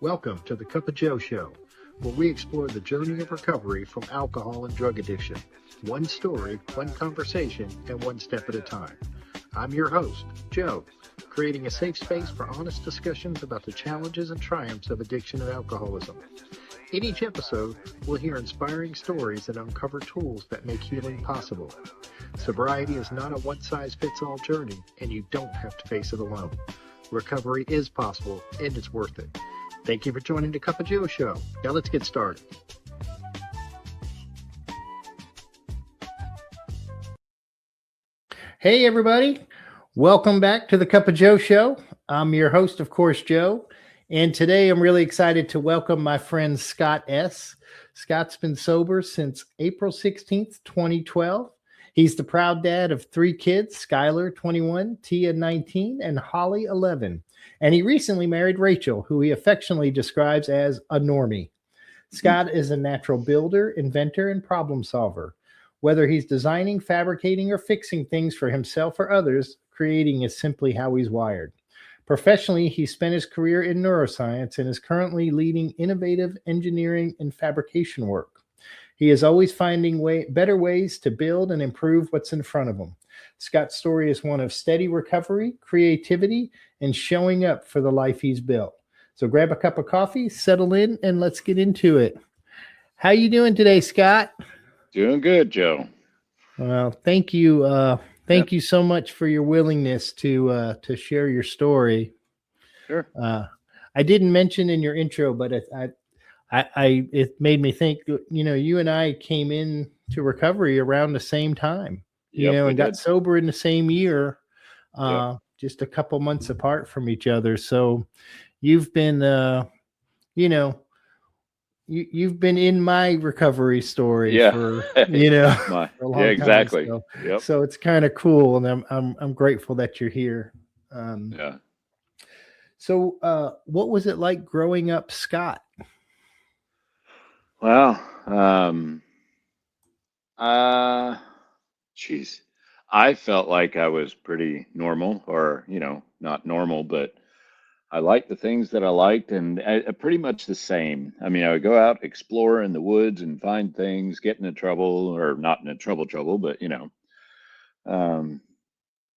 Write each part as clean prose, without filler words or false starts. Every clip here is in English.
Welcome to the Cup of Joe Show, where we explore the journey of recovery from alcohol and drug addiction. One story, one conversation, and one step at a time. I'm your host, Joe, creating a safe space for honest discussions about the challenges and triumphs of addiction and alcoholism. In each episode, we'll hear inspiring stories and uncover tools that make healing possible. Sobriety is not a one-size-fits-all journey, and you don't have to face it alone. Recovery is possible, and it's worth it. Thank you for joining the Cup of Joe Show. Now let's get started. Hey, everybody. Welcome back to the Cup of Joe Show. I'm your host, of course, Joe. And today I'm really excited to welcome my friend Scott S. Scott's been sober since April 16th, 2012. He's the proud dad of 3 kids, Skylar, 21, Tia, 19, and Holly, 11. And he recently married Rachel, who he affectionately describes as a normie. Scott is a natural builder, inventor, and problem solver. Whether he's designing, fabricating, or fixing things for himself or others, creating is simply how he's wired. Professionally, he spent his career in neuroscience and is currently leading innovative engineering and fabrication work. He is always finding better ways to build and improve what's in front of him. Scott's story is one of steady recovery, creativity, and showing up for the life he's built. So grab a cup of coffee, settle in, and let's get into it. How you doing today, Scott? Doing good, Joe. Well, thank you. Thank you so much for your willingness to share your story. Sure. I didn't mention in your intro, but it made me think, you and I came into recovery around the same time, and got sober in the same year, just a couple months apart from each other. So you've been, you've been in my recovery story for, for a long time. Exactly. So it's kind of cool. And I'm grateful that you're here. So what was it like growing up, Scott? Well, I felt like I was pretty normal, or, not normal, but I liked the things that I liked, and pretty much the same. I mean, I would go out, explore in the woods and find things, get into trouble, or not into trouble, but,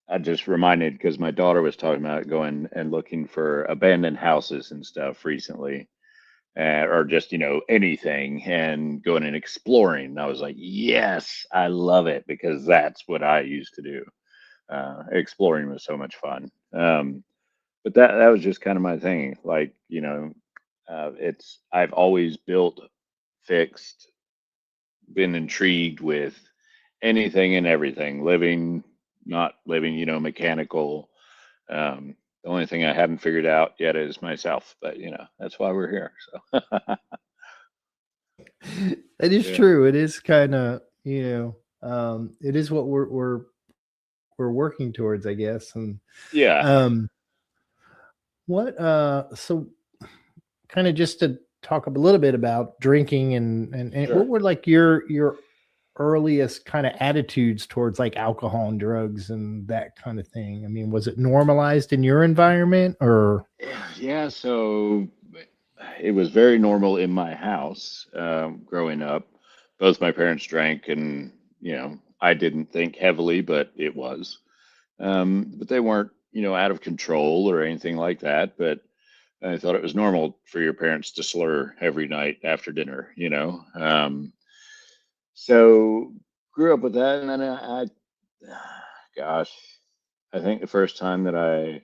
I just reminded, because my daughter was talking about going and looking for abandoned houses and stuff recently. Or just, anything, and going and exploring. And I was like, yes, I love it, because that's what I used to do. Exploring was so much fun. But that was just kind of my thing. Like, I've always built, fixed, been intrigued with anything and everything, living, not living, mechanical. The only thing I haven't figured out yet is myself, but that's why we're here. So that is true. It is kind of, it is what we're working towards, I guess. And so kind of just to talk a little bit about drinking and what were like your earliest kind of attitudes towards like alcohol and drugs and that kind of thing? I mean, was it normalized in your environment, or? Yeah, so it was very normal in my house growing up. Both my parents drank, and I didn't think heavily, but it was. But they weren't, out of control or anything like that. But I thought it was normal for your parents to slur every night after dinner, So grew up with that, and then I think the first time that I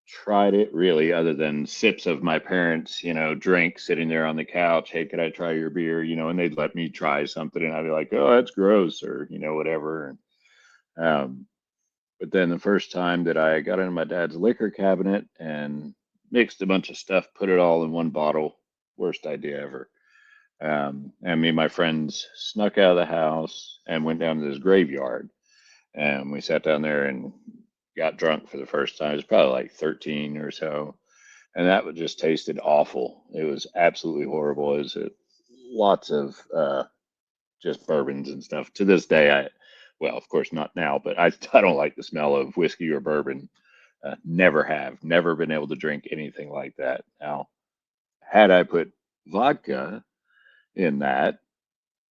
tried it really, other than sips of my parents, drink sitting there on the couch, hey, could I try your beer? And they'd let me try something, and I'd be like, oh, that's gross, or whatever. But then the first time that I got into my dad's liquor cabinet and mixed a bunch of stuff, put it all in one bottle, worst idea ever. And me and my friends snuck out of the house and went down to this graveyard. And we sat down there and got drunk for the first time. It was probably like 13 or so. And that would just tasted awful. It was absolutely horrible. It was lots of just bourbons and stuff. To this day, well, of course not now, but I don't like the smell of whiskey or bourbon. Never been able to drink anything like that. Now, had I put vodka in that,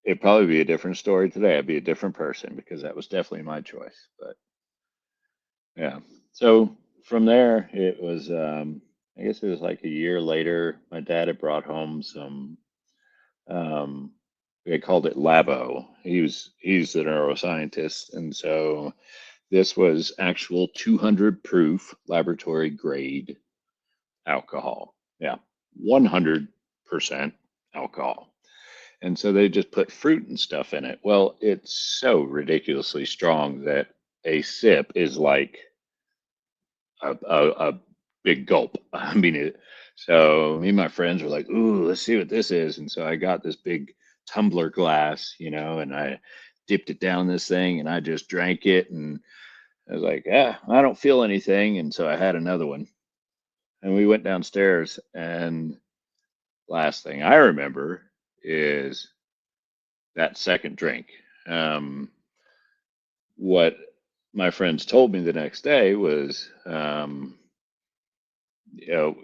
it'd probably be a different story today. I'd be a different person because that was definitely my choice. But yeah. So from there, it was, I guess it was like a year later, my dad had brought home some, um, they called it Labo. He's the neuroscientist. And so this was actual 200 proof laboratory grade alcohol. Yeah. 100% alcohol. And so they just put fruit and stuff in it. Well, it's so ridiculously strong that a sip is like a big gulp. I mean, so me and my friends were like, "Ooh, let's see what this is." And so I got this big tumbler glass, and I dipped it down this thing, and I just drank it, and I was like, "Yeah, I don't feel anything." And so I had another one, and we went downstairs, and last thing I remember is that second drink. Um, what my friends told me the next day was, you know,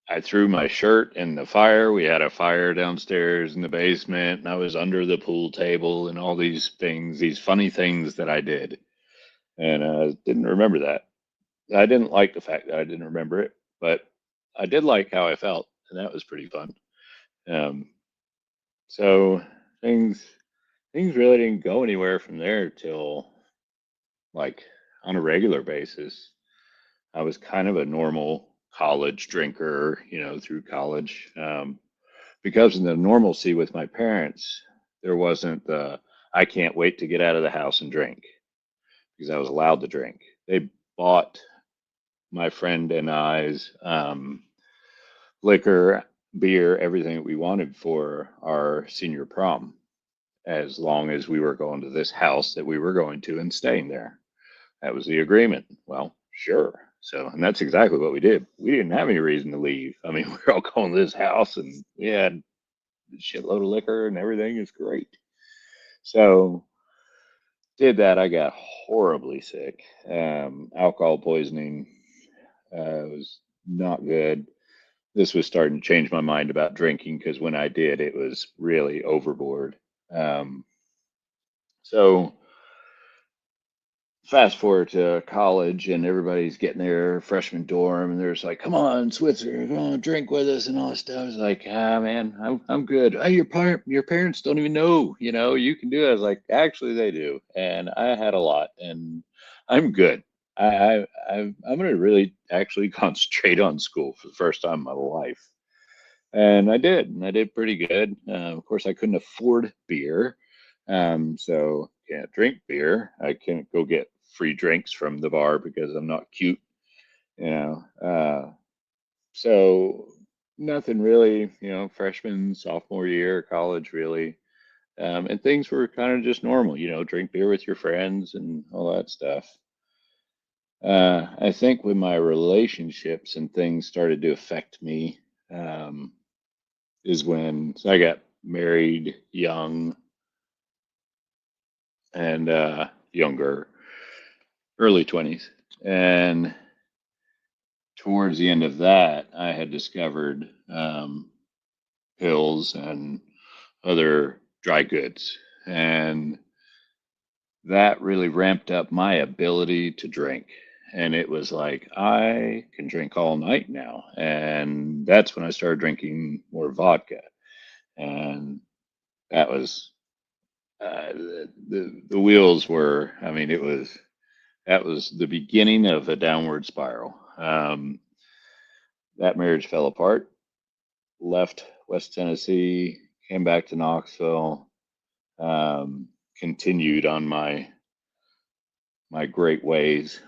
I threw my shirt in the fire. We had a fire downstairs in the basement, and I was under the pool table and all these things, these funny things that I did. And I didn't remember that. I didn't like the fact that I didn't remember it, but I did like how I felt, and that was pretty fun. Um, so things things really didn't go anywhere from there till like on a regular basis. I was kind of a normal college drinker, through college. Because of the normalcy with my parents, there wasn't the I can't wait to get out of the house and drink because I was allowed to drink. They bought my friend and I's liquor, beer, everything that we wanted for our senior prom, as long as we were going to this house that we were going to and staying there. That was the agreement. Well, sure. So, and that's exactly what we did. We didn't have any reason to leave. I mean, we were all going to this house and we had a shitload of liquor and everything is great. So, did that. I got horribly sick. Alcohol poisoning was not good. This was starting to change my mind about drinking because when I did, it was really overboard. Um, so, fast forward to college and everybody's getting their freshman dorm and there's like, come on, Switzer, come on, drink with us and all this stuff. I was like, man, I'm good. Oh, your parents don't even know, you can do it. I was like, actually they do. And I had a lot and I'm good. I'm going to really actually concentrate on school for the first time in my life. And I did pretty good. Of course, I couldn't afford beer. So can't drink beer. I can't go get free drinks from the bar because I'm not cute, you know. So nothing really, freshman, sophomore year, college really. And things were kind of just normal, drink beer with your friends and all that stuff. I think when my relationships and things started to affect me, is when so I got married young and younger, early 20s. And towards the end of that, I had discovered pills and other dry goods. And that really ramped up my ability to drink. And it was like, I can drink all night now. And that's when I started drinking more vodka. And that was the wheels were, I mean, that was the beginning of a downward spiral. That marriage fell apart, left West Tennessee, came back to Knoxville, continued on my great ways,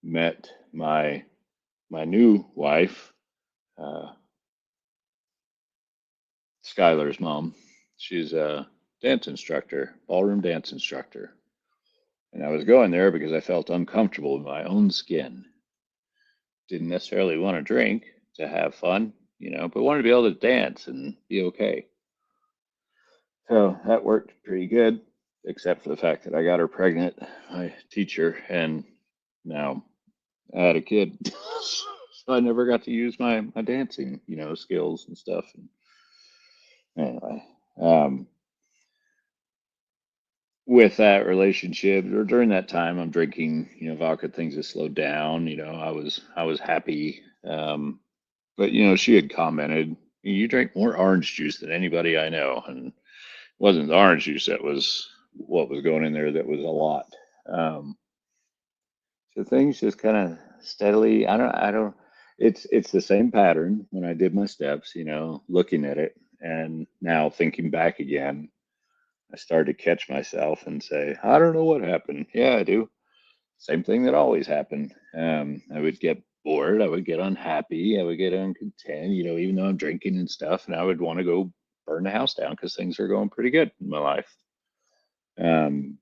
met my new wife, uh, Skylar's mom. She's a dance instructor, ballroom dance instructor. And I was going there because I felt uncomfortable in my own skin. Didn't necessarily want to drink to have fun, but wanted to be able to dance and be okay. So that worked pretty good, except for the fact that I got her pregnant, my teacher, and now I had a kid. So I never got to use my dancing, skills and stuff. And anyway, um, with that relationship or during that time, I'm drinking, vodka. Things have slowed down. I was happy. But she had commented, "You drink more orange juice than anybody I know," and it wasn't the orange juice that was what was going in there. That was a lot. Um, so things just kind of steadily. I don't. It's the same pattern when I did my steps. Looking at it and now thinking back again. I started to catch myself and say, I don't know what happened. Yeah, I do. Same thing that always happened. I would get bored. I would get unhappy. I would get uncontent, even though I'm drinking and stuff. And I would want to go burn the house down because things are going pretty good in my life. Um,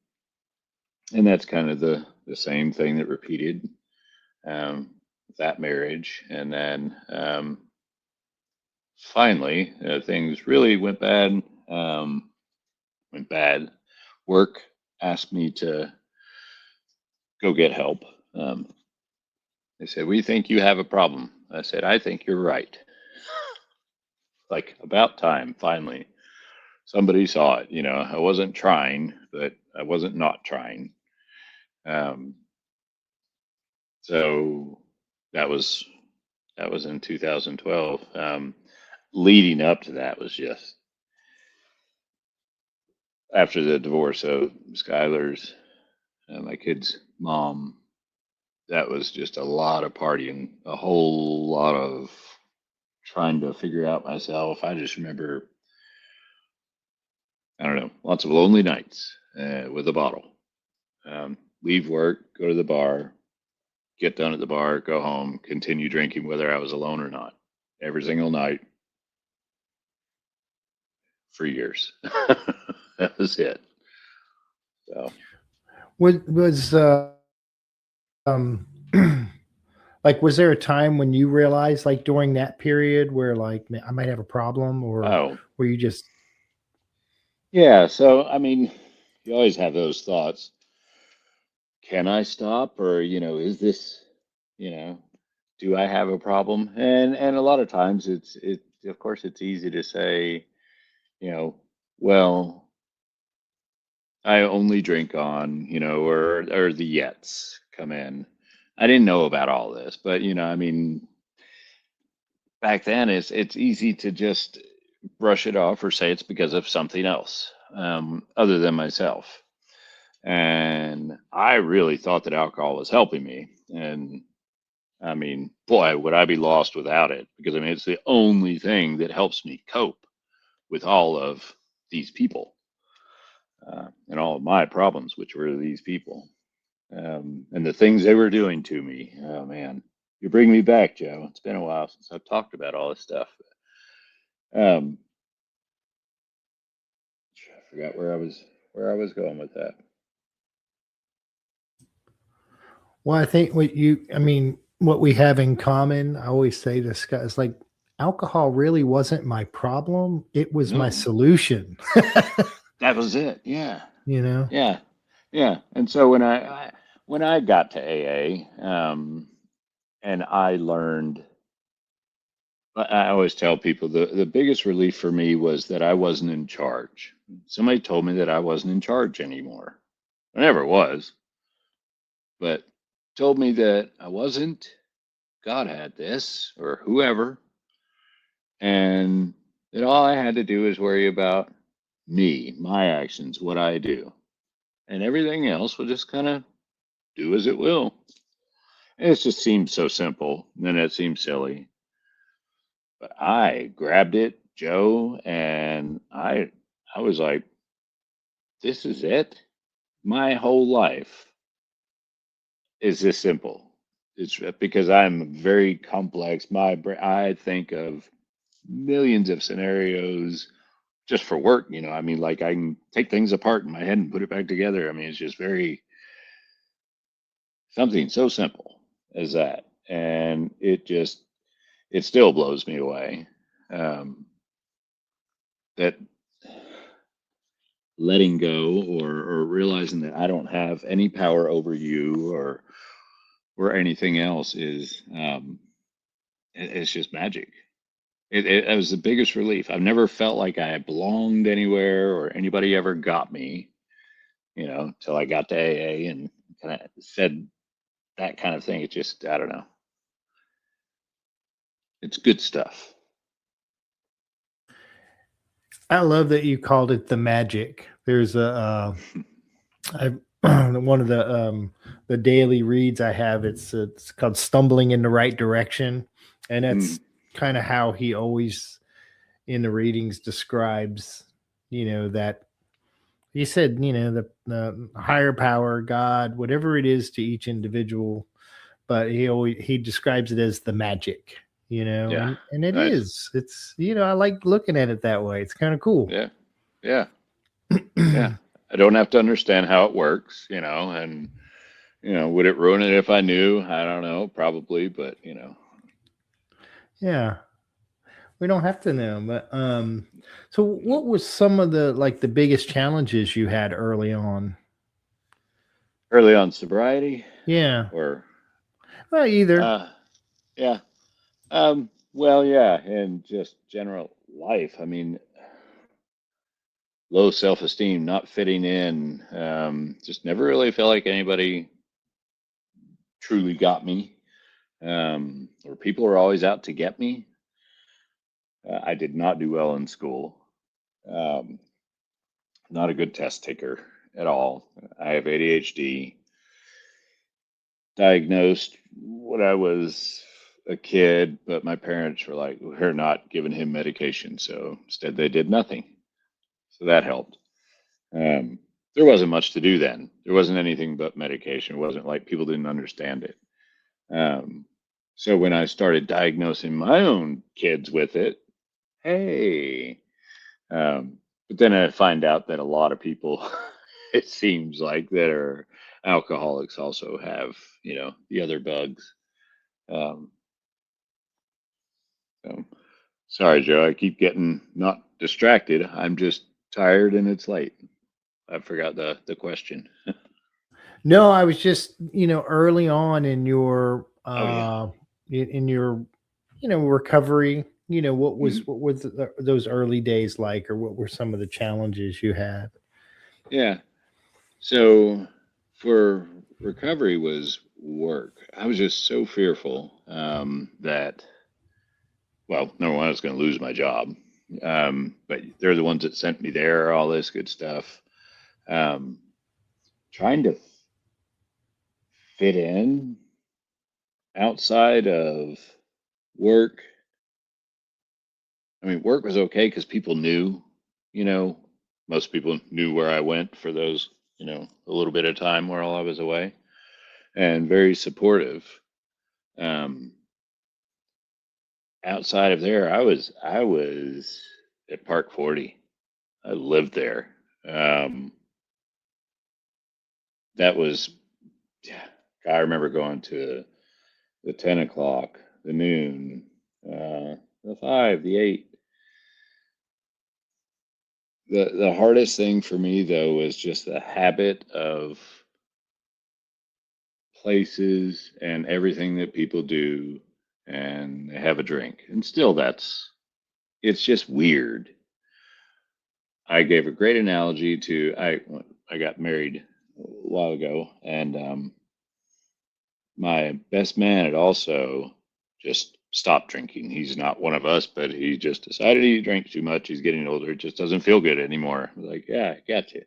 and that's kind of the same thing that repeated that marriage. And then finally, things really went bad. Went bad. Work asked me to go get help. Um, they said, "We think you have a problem." I said, "I think you're right." Like, about time, finally. Somebody saw it. I wasn't trying, but I wasn't not trying. Um, so that was in 2012. Leading up to that was just after the divorce of Skylar's, my kid's mom. That was just a lot of partying, a whole lot of trying to figure out myself. I just remember, I don't know, lots of lonely nights with a bottle. Leave work, go to the bar, get done at the bar, go home, continue drinking whether I was alone or not, every single night for years. That was it. So, Was um like, was there a time when you realized, like, during that period where, like, I might have a problem, or oh, were you just, yeah. So, I mean, you always have those thoughts. Can I stop? Or, is this, you know, do I have a problem? And a lot of times of course it's easy to say, you know, well, I only drink on, or the yets come in. I didn't know about all this, but I mean, back then it's easy to just brush it off or say it's because of something else, other than myself. And I really thought that alcohol was helping me. And I mean, boy, would I be lost without it, because I mean, it's the only thing that helps me cope with all of these people, and all of my problems, which were these people, and the things they were doing to me. Oh man, you bring me back, Joe. It's been a while since I've talked about all this stuff. Um, I forgot where I was going with that. well, I think I mean, what we have in common, I always say this, guys, like, alcohol really wasn't my problem. It was my No, solution, that was it. Yeah, you know? yeah, yeah. And so when I got to AA, and I learned, I always tell people the biggest relief for me was that I wasn't in charge. Somebody told me that I wasn't in charge anymore. I never was, but told me that I wasn't. God had this, or whoever, and that all I had to do is worry about me, my actions, what I do, and everything else will just kind of do as it will. And it just seems so simple, and then it seems silly. But I grabbed it, Joe, and I was like, this is it. My whole life is this simple. It's because I'm very complex. I think of millions of scenarios just for work. I mean, like, I can take things apart in my head and put it back together. I mean, it's just very something so simple as that, and it still blows me away, that letting go, or realizing that I don't have any power over you, or anything else, is it's just magic. It was the biggest relief. I've never felt like I belonged anywhere or anybody ever got me, till I got to AA and kind of said that kind of thing. It just, I don't know. It's good stuff. I love that you called it the magic. There's I one of the daily reads I have. It's called "Stumbling in the Right Direction," and that's kind of how he always in the readings describes, that he said, the higher power, God, whatever it is to each individual, but he describes it as the magic, Yeah. and it Nice. is. It's I like looking at it that way. It's kind of cool. Yeah. Yeah. Yeah. I don't have to understand how it works, and would it ruin it if I knew? I don't know, probably, but Yeah, we don't have to know, but so what was some of the biggest challenges you had early on? early on sobriety Yeah, or well, either. yeah. Well, yeah, and just general life. I mean, low self-esteem, not fitting in, just never really felt like anybody truly got me, or people were always out to get me. I did not do well in school. Um, Not a good test taker at all. I have ADHD, diagnosed when I was a kid, but my parents were like, we're not giving him medication. So instead, they did nothing. So that helped. Um, there wasn't much to do then. There wasn't anything but medication. It wasn't like people didn't understand it. Um, so when I started diagnosing my own kids with it, hey, but then I find out that a lot of people, it seems like, that are alcoholics also have, the other bugs. Um, so sorry, Joe, I keep getting not distracted. I'm just tired and it's late. I forgot the question. No, I was just, early on in your Oh yeah. in your recovery, what Mhm. was those early days like, or what were some of the challenges you had? Yeah. So for recovery was work. I was just so fearful that, well, number one, I was going to lose my job. But they're the ones that sent me there, all this good stuff. Um, Trying to fit in outside of work. I mean, work was okay because people knew, you know, most people knew where I went for those, a little bit of time while I was away, and very supportive. Um, Outside of there, I was at Park 40. I lived there. Um, that was, yeah, I remember going to the 10 o'clock, the noon, the 5, the 8. The hardest thing for me though was just the habit of places and everything that people do and they have a drink. And still it's just weird. I gave a great analogy to I got married a while ago, and my best man had also just stopped drinking. He's not one of us, but he just decided he drank too much. He's getting older. It just doesn't feel good anymore. I was like, yeah, I got you.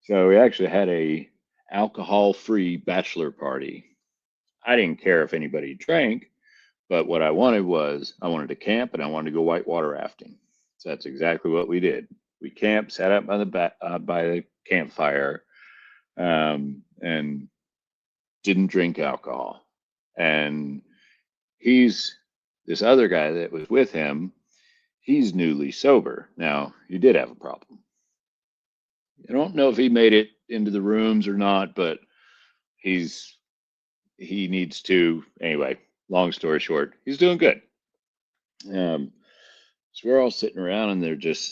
So we actually had a alcohol-free bachelor party. I didn't care if anybody drank, but what I wanted to camp and I wanted to go whitewater rafting. So that's exactly what we did. We camped, sat out by the campfire, and didn't drink alcohol. And he's this other guy that was with him. He's newly sober. Now he did have a problem. I don't know if he made it into the rooms or not, but he's he needs to anyway. Long story short, he's doing good. Um, so we're all sitting around, and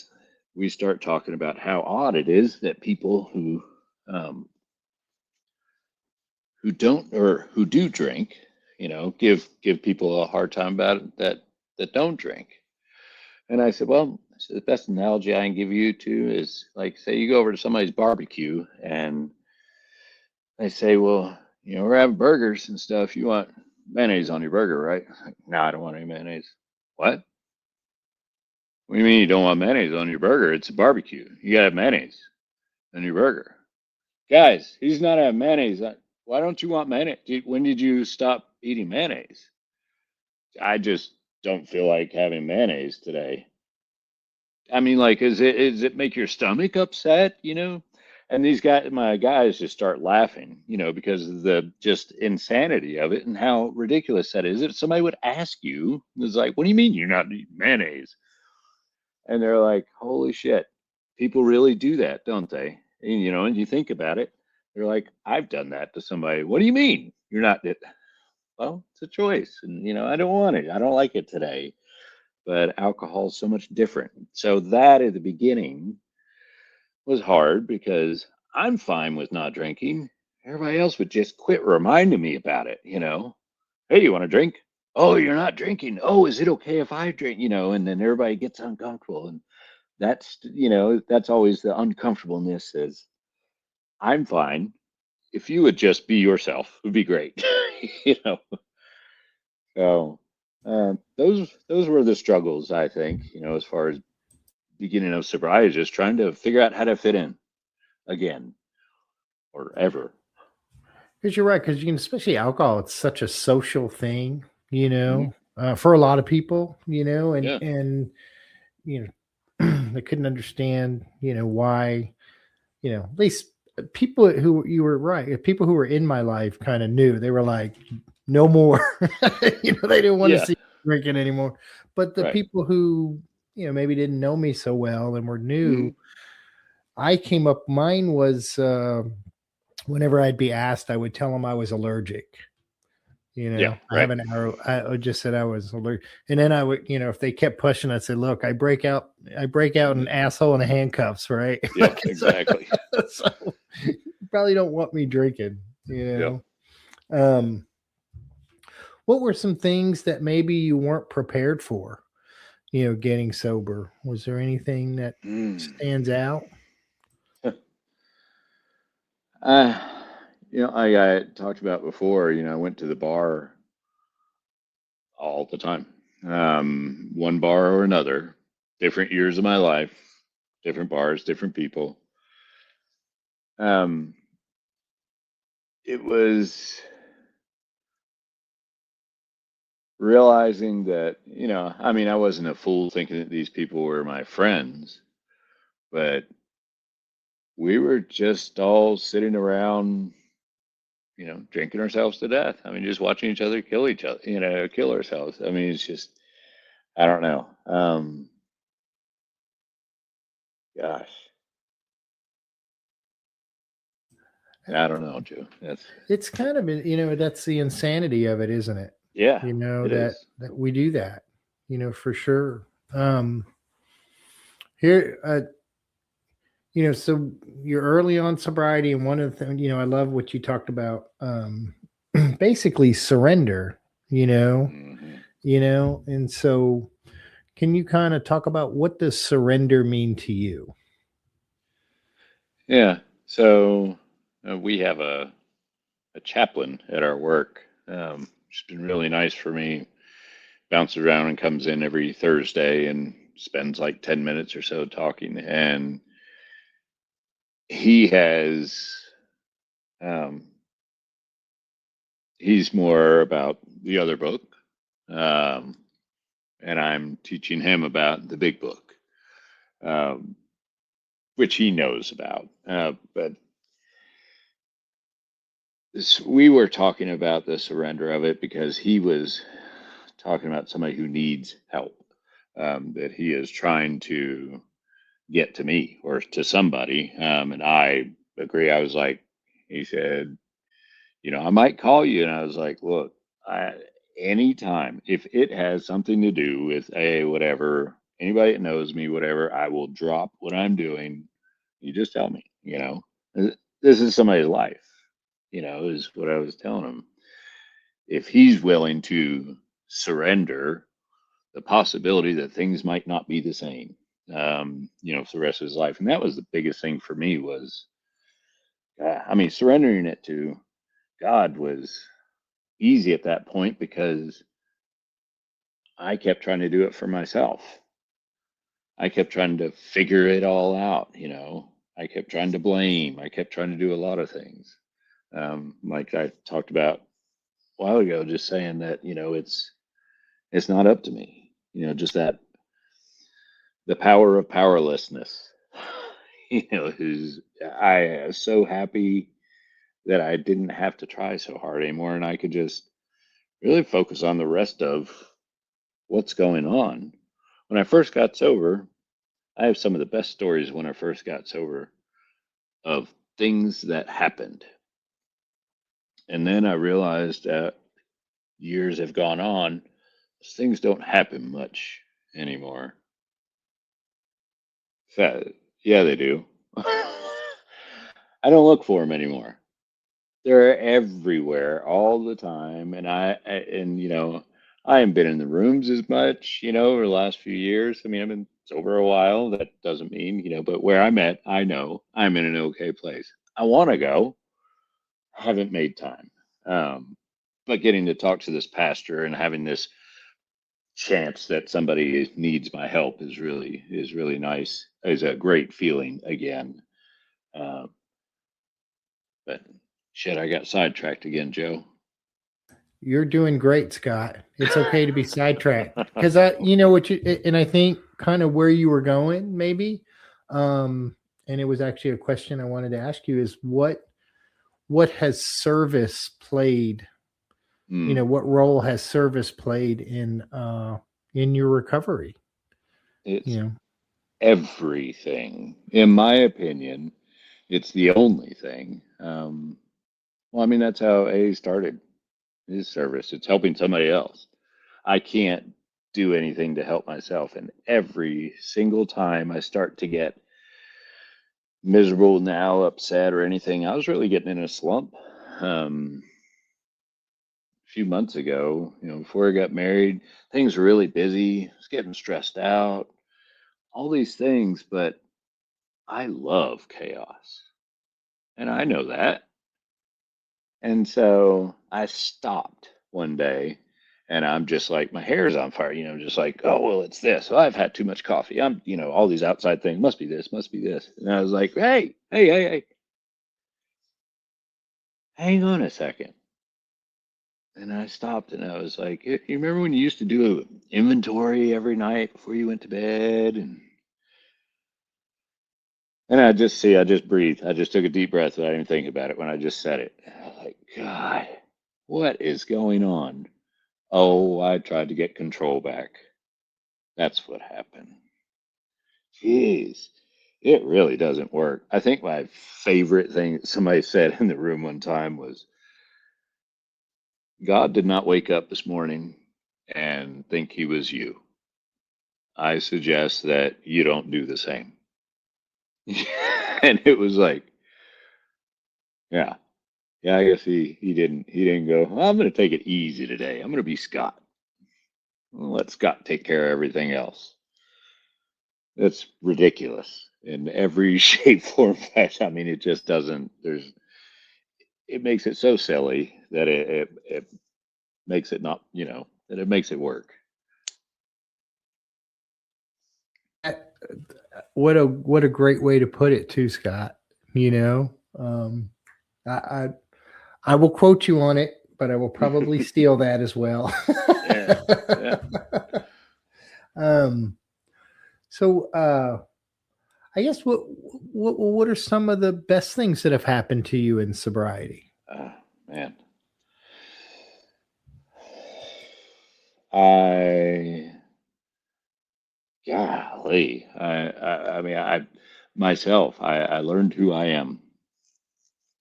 we start talking about how odd it is that people um, who don't or who do drink, give people a hard time about it that don't drink. And I said, well, the best analogy I can give you to is like, say you go over to somebody's barbecue and they say, well, we're having burgers and stuff. You want mayonnaise on your burger, right? Like, no, I don't want any mayonnaise. What? What do you mean you don't want mayonnaise on your burger? It's a barbecue. You gotta have mayonnaise on your burger. Guys, he's not having mayonnaise. Why don't you want mayonnaise? When did you stop eating mayonnaise? I just don't feel like having mayonnaise today. I mean, like, is it make your stomach upset? And my guys just start laughing, because of the just insanity of it and how ridiculous that is. If somebody would ask you, it's like, what do you mean you're not eating mayonnaise? And they're like, holy shit, people really do that, don't they? And you think about it, they're like, I've done that to somebody. What do you mean you're not? Well, it's a choice, and I don't want it. I don't like it today. But alcohol is so much different. So that at the beginning was hard because I'm fine with not drinking. Everybody else would just quit reminding me about it. Hey, you want to drink? Oh, you're not drinking. Oh, is it okay if I drink? And then everybody gets uncomfortable. And that's always the uncomfortableness is I'm fine. If you would just be yourself, it would be great. you know. So those were the struggles, I think, as far as beginning of sobriety, just trying to figure out how to fit in again or ever. Because you're right, because especially alcohol, it's such a social thing, Hmm. for a lot of people, and Yeah. you they couldn't understand, why, at least people who you were right, people who were in my life kind of knew. They were like, no more, they didn't want to Yeah. see me drinking anymore. But the Right. people who, maybe didn't know me so well and were new, Hmm. I came up, mine was, whenever I'd be asked, I would tell them I was allergic. Yeah. I have Right. an arrow. I just said I was allergic, and then I would, if they kept pushing, I'd say, "Look, I break out an asshole in handcuffs, right?" Yeah. Exactly. So you probably don't want me drinking. Yep. Um, what were some things that maybe you weren't prepared for? Getting sober. Was there anything that Mm. stands out? Uh, I talked about before, I went to the bar all the time. One bar or another, different years of my life, different bars, different people. Um, it was realizing that, I mean, I wasn't a fool thinking that these people were my friends, but we were just all sitting around, drinking ourselves to death. I mean, just watching each other kill each other, kill ourselves. I mean, it's just, I don't know. Gosh, I don't know, Joe. It's kind of, that's the insanity of it, isn't it? Yeah, it That is. we do that, for sure. Here, so you're early on sobriety, and one of the things, I love what you talked about, basically surrender, Hmm. and so can you kind of talk about what does surrender mean to you? Yeah. So we have a chaplain at our work. It's been really nice for me. Bounces around and comes in every Thursday and spends like 10 minutes or so talking. And he has, um, he's more about the other book. Um, and I'm teaching him about the big book, um, which he knows about. But we were talking about the surrender of it because he was talking about somebody who needs help, that he is trying to get to me or to somebody. And I agree. I was like, he said, I might call you. And I was like, look, I, anytime, if it has something to do with a whatever, anybody that knows me, whatever, I will drop what I'm doing. You just tell me. This is somebody's life, is what I was telling him. if he's willing to surrender the possibility that things might not be the same, for the rest of his life. And that was the biggest thing for me was, surrendering it to God was easy at that point because I kept trying to do it for myself. I kept trying to figure it all out, I kept trying to blame. I kept trying to do a lot of things. Like I talked about a while ago, just saying that, it's not up to me, just that the power of powerlessness, is I am so happy that I didn't have to try so hard anymore and I could just really focus on the rest of what's going on. When I first got sober, I have some of the best stories when I first got sober of things that happened. And then I realized that years have gone on, things don't happen much anymore. Yeah, they do. I don't look for them anymore. They're everywhere all the time, and I haven't been in the rooms as much, over the last few years. I mean, I've been sober a while. That doesn't mean, but where I'm at, I know I'm in an okay place. I want to go, haven't made time. But getting to talk to this pastor and having this chance that somebody needs my help is really nice. Is a great feeling again. Uh, but shit, I got sidetracked again, Joe. You're doing great, Scott. It's okay to be sidetracked because and I think kind of where you were going, maybe. And it was actually a question I wanted to ask you is what has service played? What role has service played in your recovery? It's everything, in my opinion. It's the only thing. That's how A started. His service. It's helping somebody else. I can't do anything to help myself. And every single time I start to get miserable now, upset, or anything, I was really getting in a slump. A few months ago, before I got married, things were really busy. I was getting stressed out, all these things, but I love chaos. And I know that. And so I stopped one day and I'm just like, my hair's on fire, just like, oh, well, it's this. Well, I've had too much coffee. I'm, all these outside things must be this, must be this. And I was like, hey, hang on a second. And I stopped and I was like, you remember when you used to do an inventory every night before you went to bed? And I just breathed. I just took a deep breath without even thinking about it when I just said it. I was like, God, what is going on? Oh, I tried to get control back. That's what happened. Jeez, it really doesn't work. I think my favorite thing somebody said in the room one time was, God did not wake up this morning and think he was you. I suggest that you don't do the same. And it was like, yeah, yeah, I guess he didn't go, well, I'm going to take it easy today. I'm going to be Scott. Well, let Scott take care of everything else. That's ridiculous in every shape, form, fashion. It just doesn't. It makes it so silly that it makes it not. That it makes it work. What a great way to put it, too, Scott. I I will quote you on it, but I will probably steal that as well. Yeah, yeah. So I guess what are some of the best things that have happened to you in sobriety? Man, I golly, I learned who I am.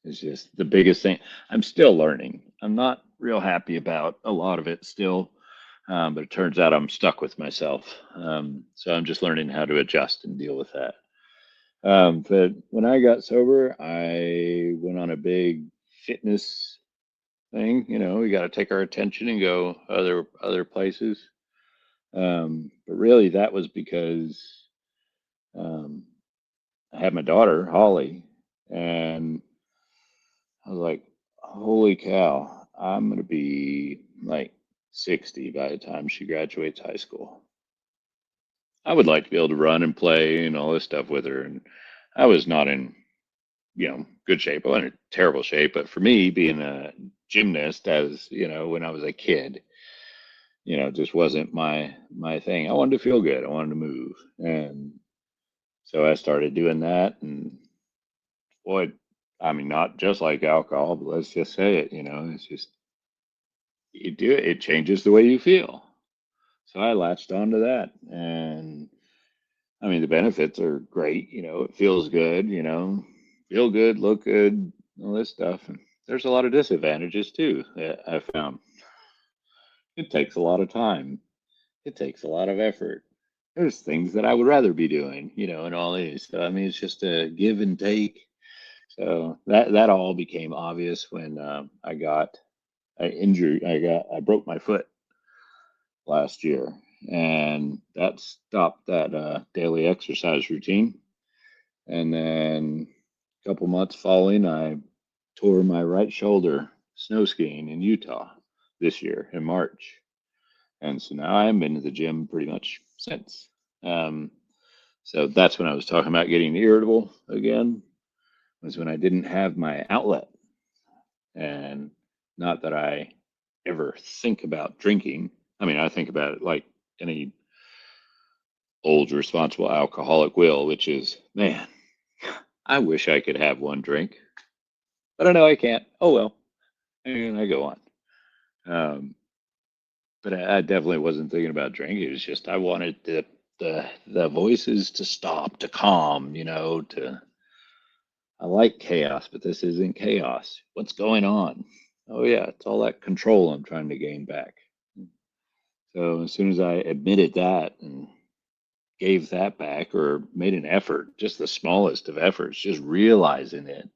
It's just the biggest thing. I'm still learning. I'm not real happy about a lot of it still, but it turns out I'm stuck with myself. So I'm just learning how to adjust and deal with that. But when I got sober, I went on a big fitness thing. We got to take our attention and go other places. But really, that was because um, I had my daughter Holly, and I was like, "Holy cow! I'm gonna be like 60 by the time she graduates high school. I would like to be able to run and play and all this stuff with her." And I was not in good shape. I wasn't in terrible shape, but for me, being a gymnast, as when I was a kid, just wasn't my thing. I wanted to feel good. I wanted to move, and so I started doing that. And boy, I mean, not just like alcohol, but let's just say it. It's just you do it, it changes the way you feel. So I latched onto that, and I mean, the benefits are great. It feels good. Feel good, look good, all this stuff. And there's a lot of disadvantages too that I found. It takes a lot of time. It takes a lot of effort. There's things that I would rather be doing, and all these. So I mean, it's just a give and take. So that all became obvious when I injured. I broke my foot last year, and that stopped that daily exercise routine. And then a couple months following, I tore my right shoulder snow skiing in Utah this year in March. And so now I haven't been to the gym pretty much since. Um, so that's when I was talking about getting irritable again, was when I didn't have my outlet. And not that I ever think about drinking. I mean, I think about it like any old responsible alcoholic will, which is, man, I wish I could have one drink, but I know I can't. Oh well, and I go on. Um, but I definitely wasn't thinking about drinking. It was just I wanted the voices to stop, to calm. To I like chaos, but this isn't chaos. What's going on? Oh yeah, it's all that control I'm trying to gain back. So as soon as I admitted that and gave that back or made an effort, just the smallest of efforts, just realizing it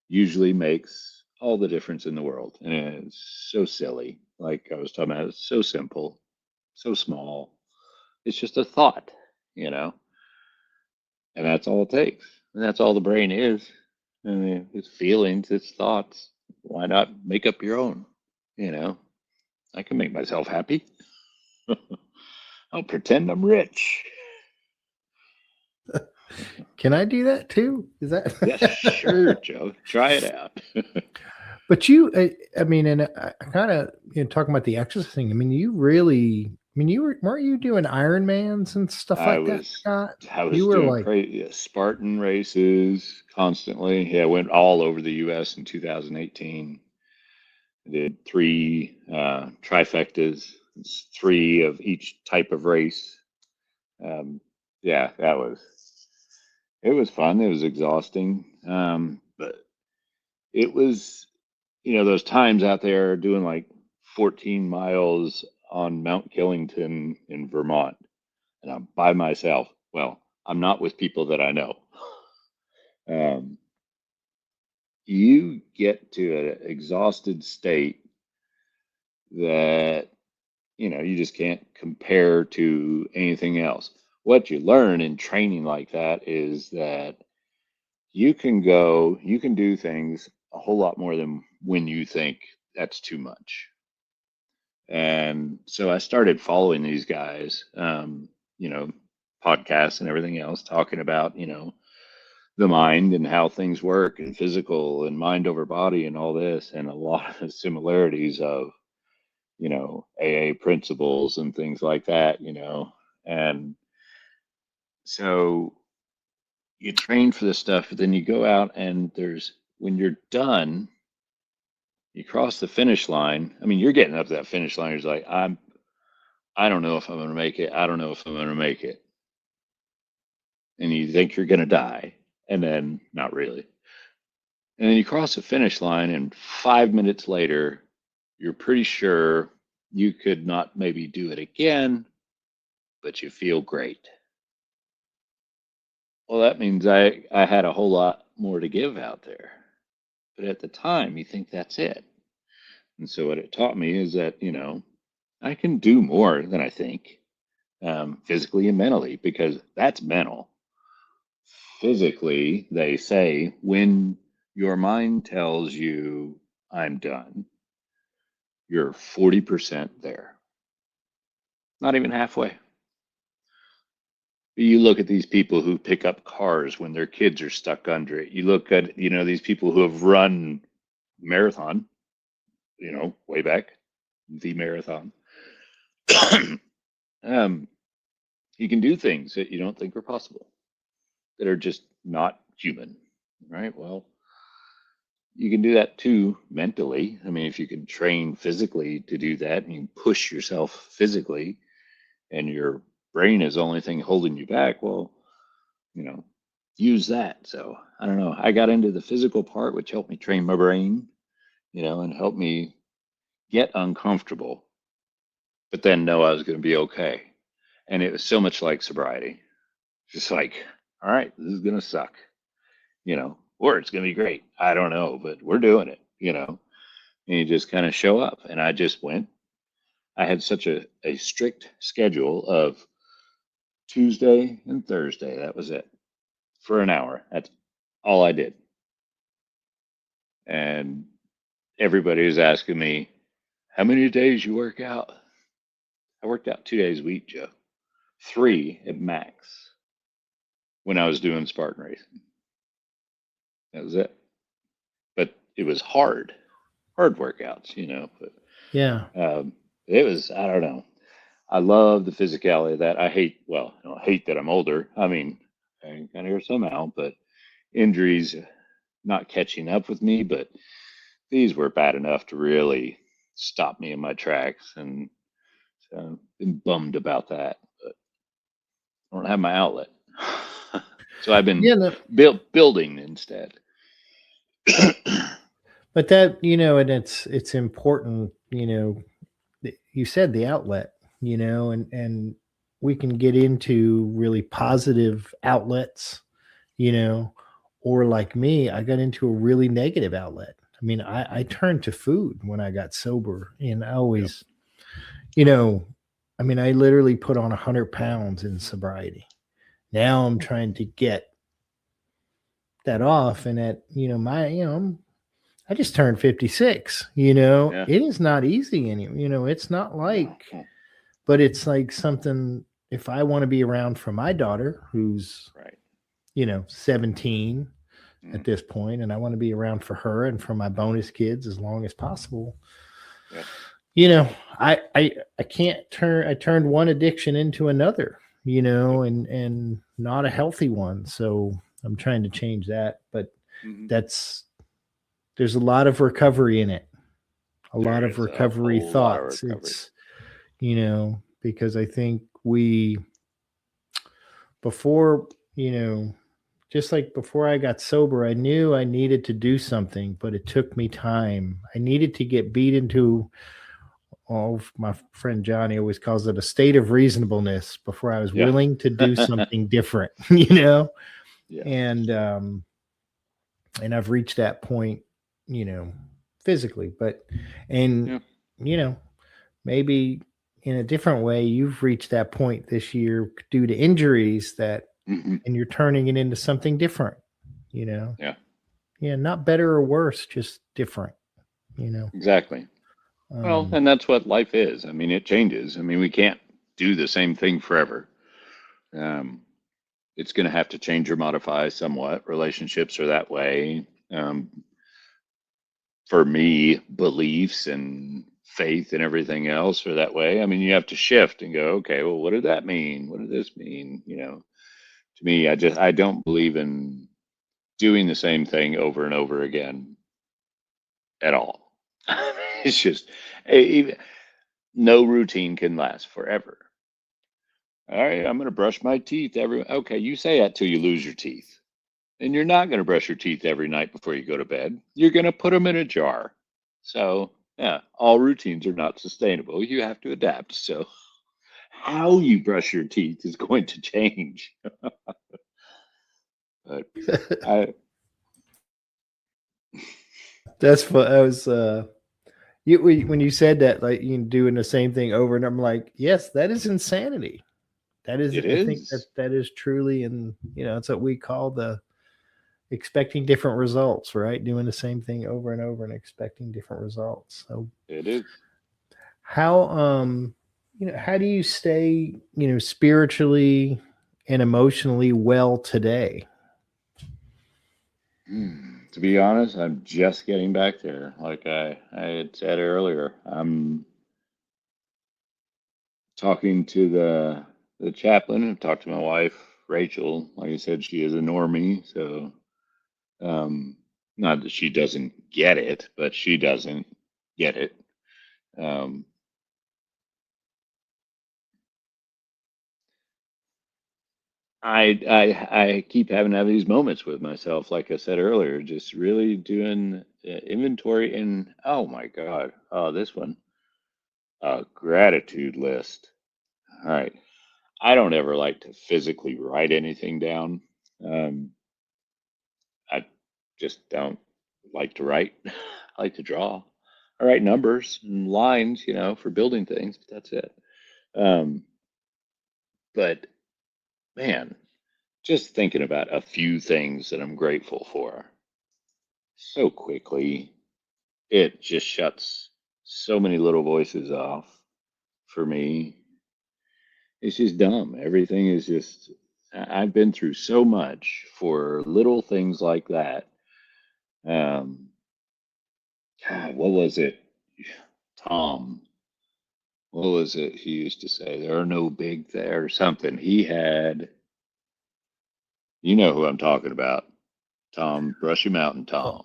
usually makes all the difference in the world. And it's so silly. Like I was talking about, it's so simple, so small. It's just a thought, you know, and that's all it takes. And that's all the brain is. I mean, it's feelings, it's thoughts. Why not make up your own? You know, I can make myself happy. I'll pretend I'm rich. Can I do that too? Is Yes, sure, that? Joe. Try it out. But I mean, and I kind of talking about the exercise thing. I mean, you really, I mean, weren't you doing Ironmans and stuff I like that, was Scott? I You was were doing like, crazy Spartan races constantly. Yeah, I went all over the U.S. in 2018. I did three trifectas, it's three of each type of race. Um, yeah, it was fun. It was exhausting, but it was those times out there doing like 14 miles on Mount Killington in Vermont, and I'm by myself. Well, I'm not with people that I know. Um, you get to an exhausted state that you just can't compare to anything else. What you learn in training like that is that you can do things a whole lot more than when you think that's too much. And so I started following these guys, podcasts and everything else, talking about, the mind and how things work and physical and mind over body and all this, and a lot of the similarities of, AA principles and things like that. And so you train for this stuff, but then you go out and when you're done, you cross the finish line. I mean, you're getting up to that finish line. You're like, I don't know if I'm going to make it. I don't know if I'm going to make it. And you think you're going to die. And then not really. And then you cross the finish line, and 5 minutes later, you're pretty sure you could not maybe do it again, but you feel great. Well, that means I had a whole lot more to give out there. But at the time, you think that's it. And so what it taught me is that, I can do more than I think, physically and mentally, because that's mental. Physically, they say when your mind tells you, I'm done, you're 40% there, not even halfway. You look at these people who pick up cars when their kids are stuck under it. You look at, these people who have run marathon, way back, the marathon. um, you can do things that you don't think are possible, that are just not human, right? Well, you can do that too mentally. I mean, if you can train physically to do that and you push yourself physically and your brain is the only thing holding you back, well, use that. So I don't know. I got into the physical part, which helped me train my brain, and helped me get uncomfortable, but then know I was going to be okay. And it was so much like sobriety. Just like, all right, this is going to suck, or it's going to be great. I don't know, but we're doing it, and you just kind of show up. And I just went. I had such a strict schedule of Tuesday and Thursday. That was it for an hour. That's all I did. And everybody was asking me, how many days you work out? I worked out 2 days a week, Joe. 3 at max when I was doing Spartan racing. That was it. But it was hard workouts, but Yeah. it was, I don't know. I love the physicality of that. I don't hate that I'm older. I mean, I kind of here somehow, but injuries not catching up with me, but these were bad enough to really stop me in my tracks. And so I've been bummed about that, but I don't have my outlet. So I've been Yeah. No, building instead. but that, and it's important, you said the outlet, and we can get into really positive outlets, you know, or like me, I got into a really negative outlet. I mean, I turned to food when I got sober, and I Yep. always, you know, I mean, I literally put on 100 pounds in sobriety. Now I'm trying to get that off, and I just turned 56. Yeah. It is not easy anymore. It's not No. like, but it's like something. If I want to be around for my daughter, who's Right. 17 at Mm. this point, and I want to be around for her and for my bonus kids as long as possible. Yep. I can't turn. I turned one addiction into another. And not a healthy one. So I'm trying to change that, but Mm-hmm. there's a lot of recovery in it. A lot There of is a recovery whole lot of thoughts. recovery. It's, because I think before, just like before I got sober, I knew I needed to do something, but it took me time. I needed to get beat into, my friend Johnny always calls it a state of reasonableness before I was Yeah. willing to do something different, Yeah. And I've reached that point, physically, and, Yeah. you know, maybe in a different way, you've reached that point this year due to injuries Mm-hmm. and you're turning it into something different, you know? Yeah. Yeah. Not better or worse, just different, you know? Exactly. Well, Um, and that's what life is. I mean, it changes. I mean, we can't do the same thing forever. Um, it's going to have to change or modify somewhat. Relationships are that way. For me, beliefs and faith and everything else are that way. I mean, you have to shift and go, okay, well, what did that mean? What did this mean? To me, I don't believe in doing the same thing over and over again at all. It's just even, no routine can last forever. All right, I'm going to brush my teeth every. Okay, you say that till you lose your teeth. And you're not going to brush your teeth every night before you go to bed. You're going to put them in a jar. So, yeah, all routines are not sustainable. You have to adapt. So, how you brush your teeth is going to change. But I, that's what I was, When you said that, like you doing the same thing over, and I'm like, yes, that is insanity. That is, It I think that is. that is truly, and it's what we call the expecting different results, right? Doing the same thing over and over and expecting different results. So It is. how how do you stay spiritually and emotionally well today? To be honest, I'm just getting back there. Like I had said earlier, I'm talking to the chaplain. I've talked to my wife, Rachel. Like I said, she is a normie, so um, not that she doesn't get it, but she doesn't get it. Um, I keep having to have these moments with myself, like I said earlier, just really doing inventory. And oh my God, oh, this one, gratitude list. All right. I don't ever like to physically write anything down. Um, I just don't like to write. I like to draw. I write numbers and lines, for building things, but that's it. Um, but man, just thinking about a few things that I'm grateful for so quickly, it just shuts so many little voices off for me. It's just dumb. Everything is just, I've been through so much for little things like that. Um, God, what was it? Tom, what was it he used to say? There are no big there or something. He had, you know who I'm talking about. Tom, Brushy Mountain Tom.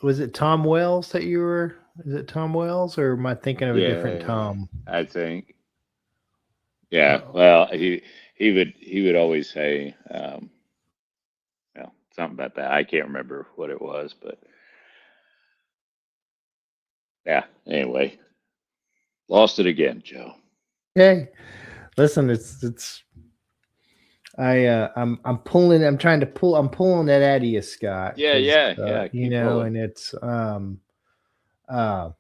Was it Tom Wells that you were? Is it Tom Wells, or am I thinking of a different Yeah, Tom? I think. Yeah, Oh, well, he would always say, something about that. I can't remember what it was, but yeah. Anyway, lost it again, Joe. okay. Listen, it's I'm pulling. I'm pulling that out of you, Scott, Yeah, because yeah, yeah. Keep rolling. and it's uh.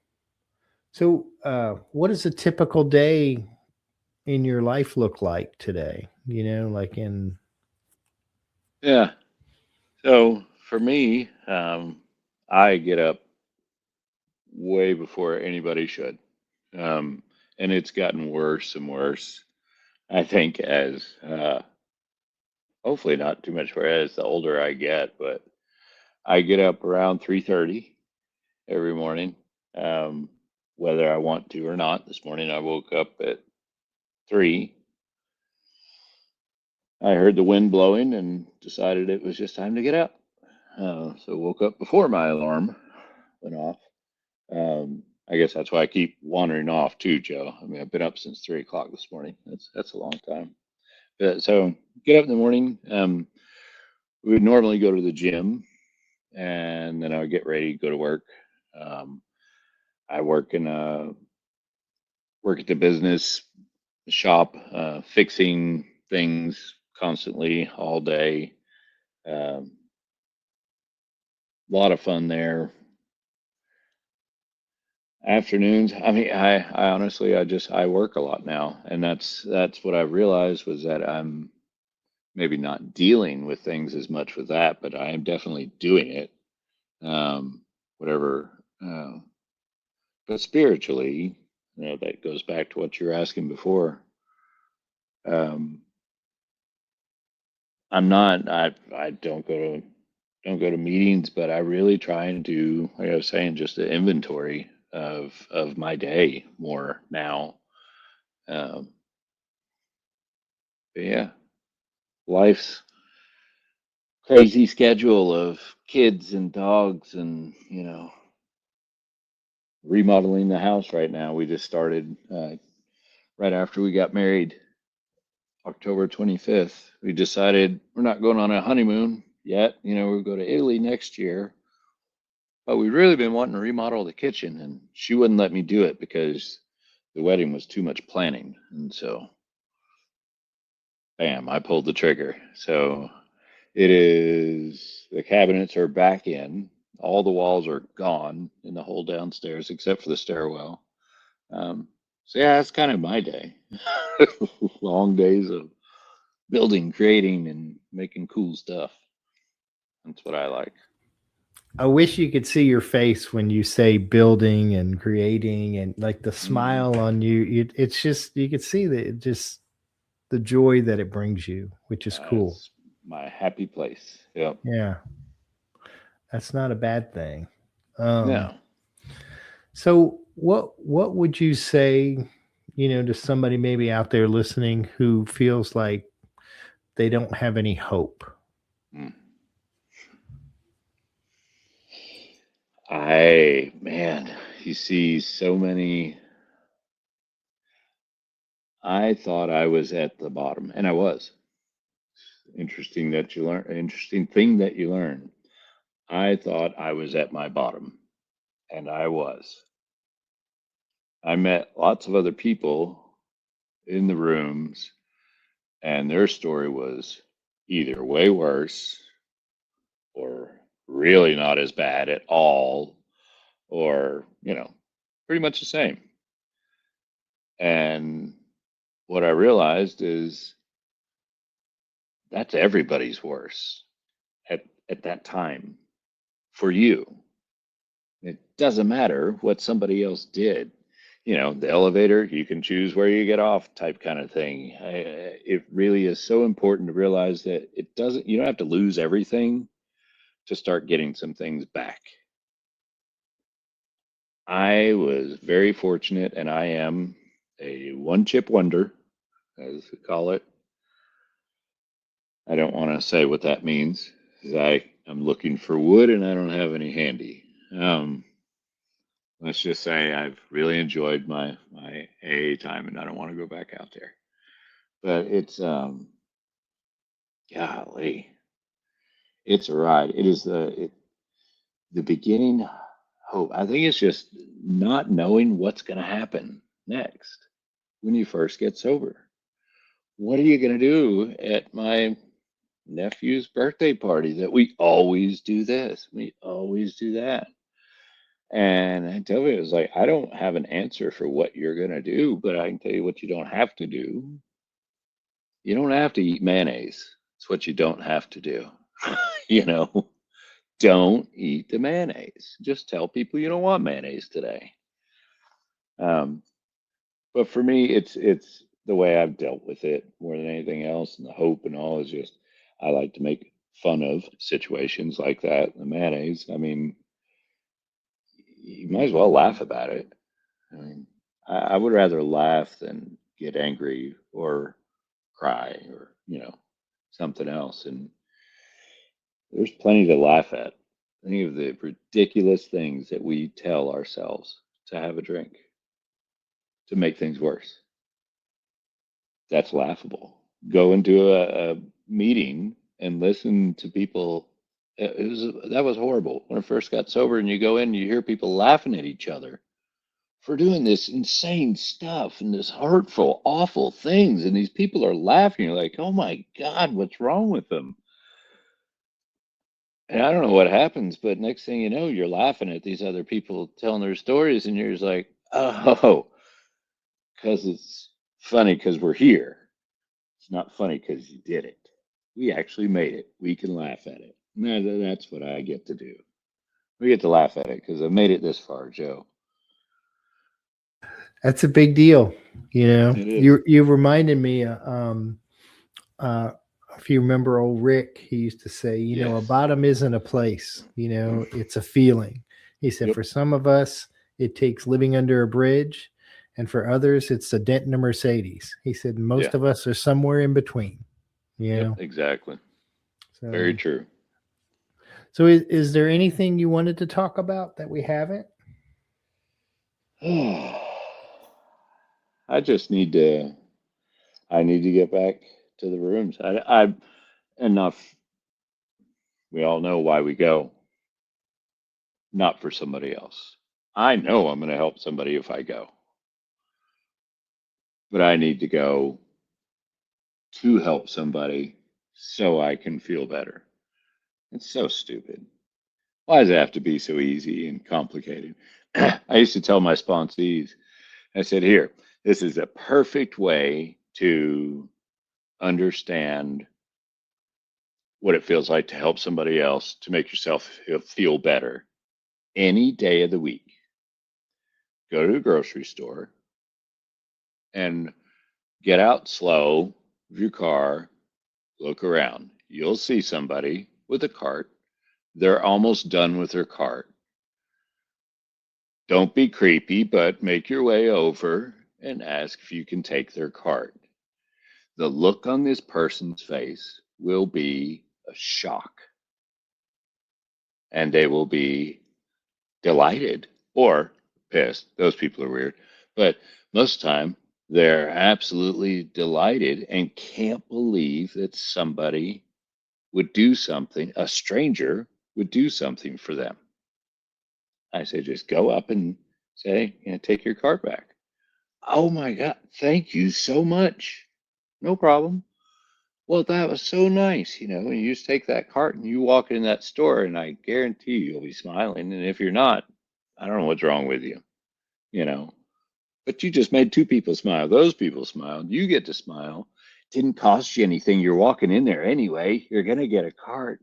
So, what does a typical day in your life look like today? Like in Yeah. So for me, I get up way before anybody should, um, and it's gotten worse and worse. I think as hopefully not too much worse as the older I get, but I get up around 3:30 every morning, um, whether I want to or not. This morning I woke up at 3. I heard the wind blowing and decided it was just time to get up. So woke up before my alarm went off. I guess that's why I keep wandering off too, Joe. I mean, I've been up since 3 o'clock this morning. That's a long time. But, so get up in the morning. We would normally go to the gym, and then I would get ready to go to work. Um, I work at the business shop, fixing things constantly all day. Um, a lot of fun there. Afternoons, I mean, I honestly, I work a lot now, and that's what I realized was that I'm maybe not dealing with things as much with that, but I am definitely doing it. Whatever, but spiritually, that goes back to what you were asking before. Um, I'm not, I don't go to meetings, but I really try and do, like I was saying, just an inventory of my day more now. Um, but yeah, life's crazy schedule of kids and dogs and remodeling the house right now. We just started right after we got married, October 25th. We decided we're not going on a honeymoon yet. We'll go to Italy next year. But we've really been wanting to remodel the kitchen, and she wouldn't let me do it because the wedding was too much planning. And so, bam, I pulled the trigger. So the cabinets are back in. all the walls are gone in the whole downstairs except for the stairwell. So yeah, that's kind of my day. Long days of building, creating, and making cool stuff. That's what I like. I wish you could see your face when you say building and creating, and like the Mm, smile on you. It's just, you could see that, just the joy that it brings you, which is cool. it's my happy place. Yep. Yeah, that's not a bad thing. Um, No. so what would you say, to somebody maybe out there listening who feels like they don't have any hope? Mm. Man, you see so many. I thought I was at the bottom, and I was. Interesting thing that you learn. I thought I was at my bottom, and I was. I met lots of other people in the rooms, and their story was either way worse or really not as bad at all, or, pretty much the same. And what I realized is that's everybody's worse at that time for you. It doesn't matter what somebody else did. The elevator, you can choose where you get off type kind of thing. It really is so important to realize that you don't have to lose everything to start getting some things back. I was very fortunate, and I am a one chip wonder, as we call it. I don't want to say what that means, 'cause I'm looking for wood and I don't have any handy. Let's just say I've really enjoyed my AA time, and I don't want to go back out there. But it's golly, it's a ride. It is the beginning hope. I think it's just not knowing what's going to happen next when you first get sober. What are you going to do at my nephew's birthday party that we always do this, we always do that? And I tell you, it was like, I don't have an answer for what you're going to do, but I can tell you what you don't have to do. You don't have to eat mayonnaise. It's what you don't have to do. you know, don't eat the mayonnaise. Just tell people you don't want mayonnaise today. Um, but for me, it's the way I've dealt with it more than anything else, and the hope and all is just I like to make fun of situations like that. The mayonnaise. I mean, you might as well laugh about it. I mean, I would rather laugh than get angry or cry or something else. And there's plenty to laugh at. Think of the ridiculous things that we tell ourselves to have a drink to make things worse. That's laughable. Go into a meeting and listen to people. That was horrible when I first got sober, and you go in and you hear people laughing at each other for doing this insane stuff and this hurtful, awful things, and these people are laughing. You're like, oh my God, what's wrong with them? And I don't know what happens, but next thing you know, you're laughing at these other people telling their stories, and you're just like, oh, because it's funny because we're here. It's not funny because you did it. We actually made it. We can laugh at it. That's what I get to do. We get to laugh at it because I made it this far, Joe. That's a big deal. It is. You reminded me. Uh, if you remember old Rick, he used to say, a Yes. bottom isn't a place. Oof. It's a feeling. He said, Yep. for some of us, it takes living under a bridge, and for others, it's a dent in a Mercedes. He said, Yeah. most of us are somewhere in between. You Yep. know. Exactly. Very So, true. so is there anything you wanted to talk about that we haven't? I just need to. I need to get back to the rooms. I enough. We all know why we go, not for somebody else. I know I'm going to help somebody if I go, but I need to go to help somebody so I can feel better. It's so stupid. Why does it have to be so easy and complicated? I used to tell my sponsees, I said, here, this is a perfect way to understand what it feels like to help somebody else, to make yourself feel better. Any day of the week, go to the grocery store and get out slow of your car, look around. You'll see somebody with a cart. They're almost done with their cart. Don't be creepy, but make your way over and ask if you can take their cart. The look on this person's face will be a shock, and they will be delighted or pissed. Those people are weird, but most of the time they're absolutely delighted and can't believe that somebody would do something, a stranger would do something for them. I say, just go up and say, take your cart back. Oh my God, thank you so much. No problem. Well, that was so nice. And you just take that cart and you walk in that store, and I guarantee you'll be smiling. And if you're not, I don't know what's wrong with you, you know. But you just made two people smile. Those people smiled. You get to smile. Didn't cost you anything. You're walking in there anyway. You're going to get a cart.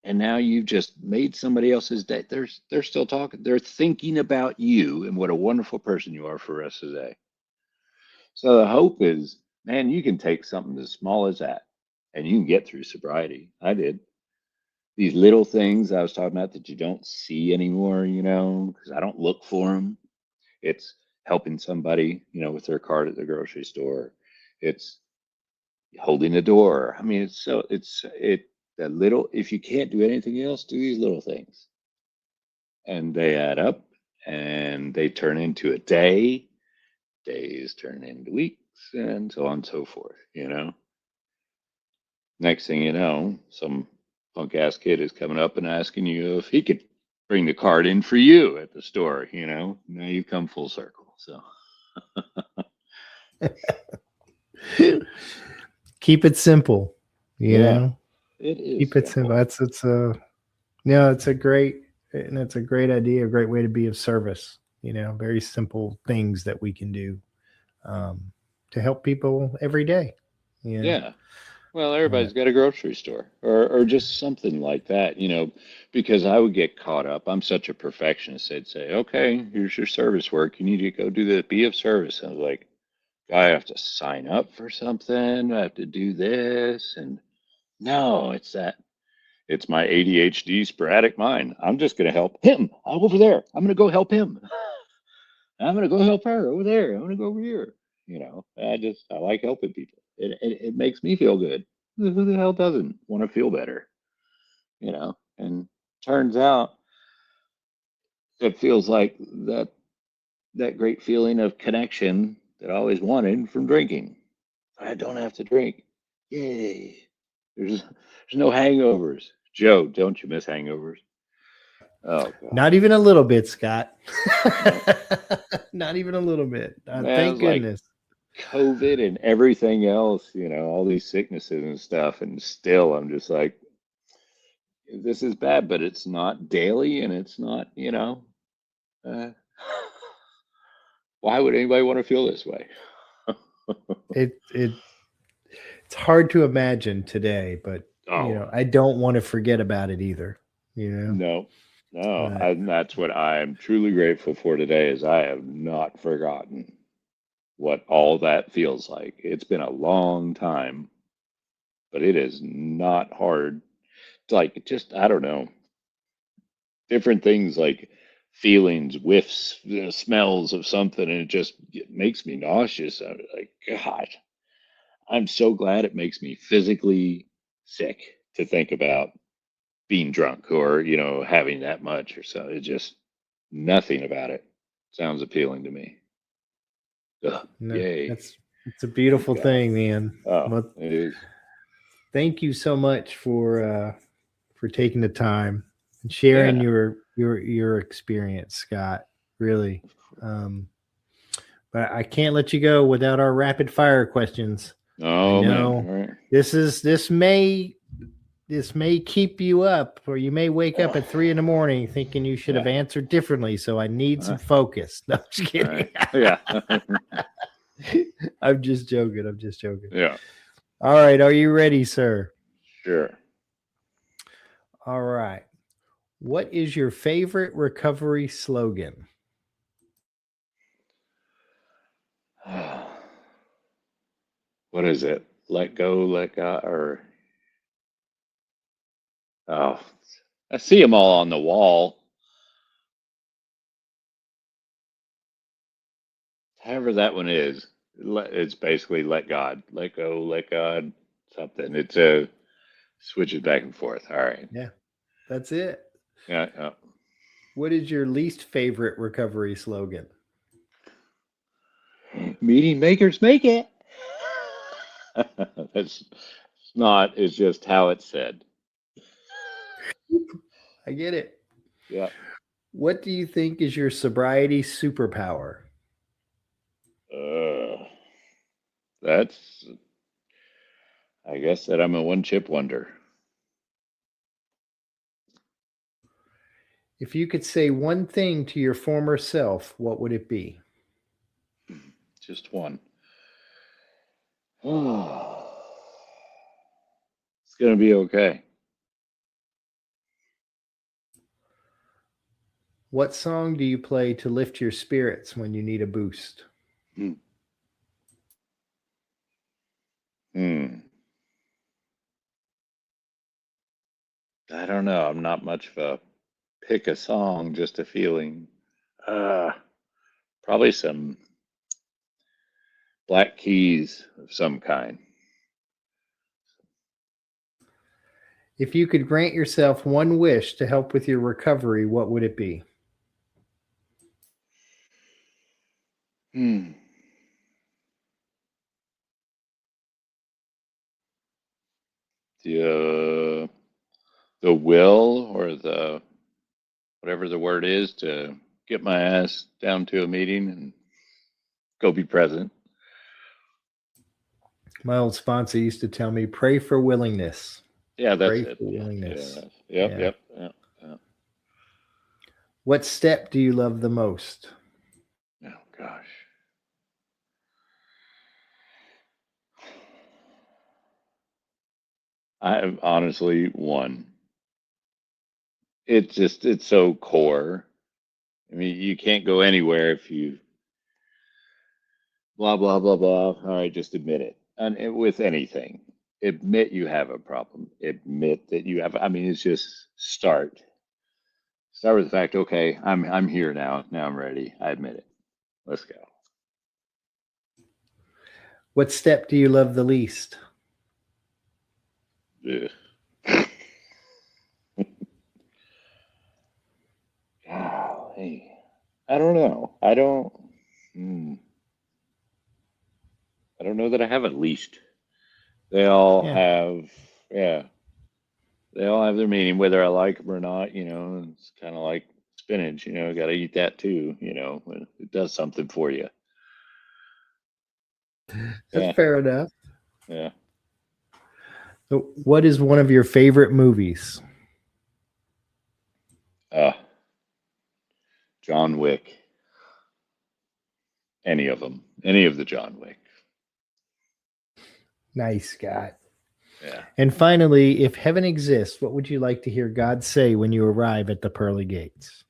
And now you've just made somebody else's day. They're still talking. They're thinking about you and what a wonderful person you are for the rest of the day. So the hope is, man, you can take something as small as that and you can get through sobriety. I did. These little things I was talking about that you don't see anymore, because I don't look for them. It's helping somebody, with their cart at the grocery store. It's holding the door. I mean, that little, if you can't do anything else, do these little things. And they add up and they turn into a day. Days turn into weeks and so on and so forth, Next thing you know, some punk ass kid is coming up and asking you if he could bring the card in for you at the store, Now you come full circle. So keep it simple, It is. keep it simple. It's a great idea, a great way to be of service, very simple things that we can do to help people every day. Yeah. Well, everybody's got a grocery store or just something like that, because I would get caught up. I'm such a perfectionist. They'd say, okay, here's your service work. You need to go do the be of service. I was like, I have to sign up for something. I have to do this. And no, it's my ADHD sporadic mind. I'm just going to help him over there. I'm going to go help him. I'm going to go help her over there. I'm going to go over here. I like helping people. It makes me feel good. Who the hell doesn't want to feel better? And turns out it feels like that great feeling of connection that I always wanted from drinking. I don't have to drink. Yay. There's no hangovers. Joe, don't you miss hangovers? Oh, God. Not even a little bit, Scott. Not even a little bit. Thank goodness. Like COVID and everything else, all these sicknesses and stuff. And still, I'm just like, this is bad, but it's not daily and it's not, why would anybody want to feel this way? It's hard to imagine today, but I don't want to forget about it either. No, and that's what I'm truly grateful for today is I have not forgotten what all that feels like. It's been a long time, but it is not hard. It's like just, I don't know, different things like feelings, whiffs, smells of something, and it makes me nauseous. I'm like, God, I'm so glad it makes me physically sick to think about being drunk or, having that much or so. It's just nothing about it sounds appealing to me. Ugh, yay. It's a beautiful thing, man. Oh, it is. Thank you so much for taking the time and sharing your experience, Scott. Really. But I can't let you go without our rapid fire questions. Oh, man. All right. This this may keep you up, or you may wake up at 3 a.m. thinking you should have answered differently. So I need some focus. No, I'm just kidding. Right. Yeah. I'm just joking. I'm just joking. Yeah. All right. Are you ready, sir? Sure. All right. What is your favorite recovery slogan? What is it? Let go, let God, or oh, I see them all on the wall. However that one is, it's basically let God, let go, let God, something. It's a switches back and forth. All right. Yeah, that's it. Yeah. Yeah. What is your least favorite recovery slogan? Meeting makers make it. That's not. It's just how it's said. I get it. Yeah. What do you think is your sobriety superpower? That's. I guess that I'm a one-chip wonder. If you could say one thing to your former self, what would it be? Just one. Oh, it's gonna be okay. What song do you play to lift your spirits when you need a boost? Hmm. Hmm. I don't know. I'm not much of a pick a song, just a feeling. Uh, Probably some Black Keys of some kind. If you could grant yourself one wish to help with your recovery, what would it be? Hmm. The the will or the whatever the word is to get my ass down to a meeting and go be present. My old sponsor used to tell me, pray for willingness. Yeah, that's Pray it. for Yeah, willingness. yep, Yeah. yep, yep, yep. What step do you love the most? Oh gosh. I have honestly one. It's so core. I mean, you can't go anywhere if you blah blah blah blah. All right, just admit it. And with anything, admit you have a problem. Admit that you have. I mean, it's just start. Start with the fact. Okay, I'm here now. Now I'm ready. I admit it. Let's go. What step do you love the least? Ugh. Golly. I don't know. I don't. Hmm, I don't know that I have at least. They all Yeah, have. Yeah. They all have their meaning, whether I like them or not. It's kind of like spinach. Got to eat that too. When it does something for you. that's Yeah, fair enough. yeah. So what is one of your favorite movies? Uh, John Wick. Any of them. Any of the John Wick. Nice, Scott. Yeah. And finally, if heaven exists, what would you like to hear God say when you arrive at the pearly gates?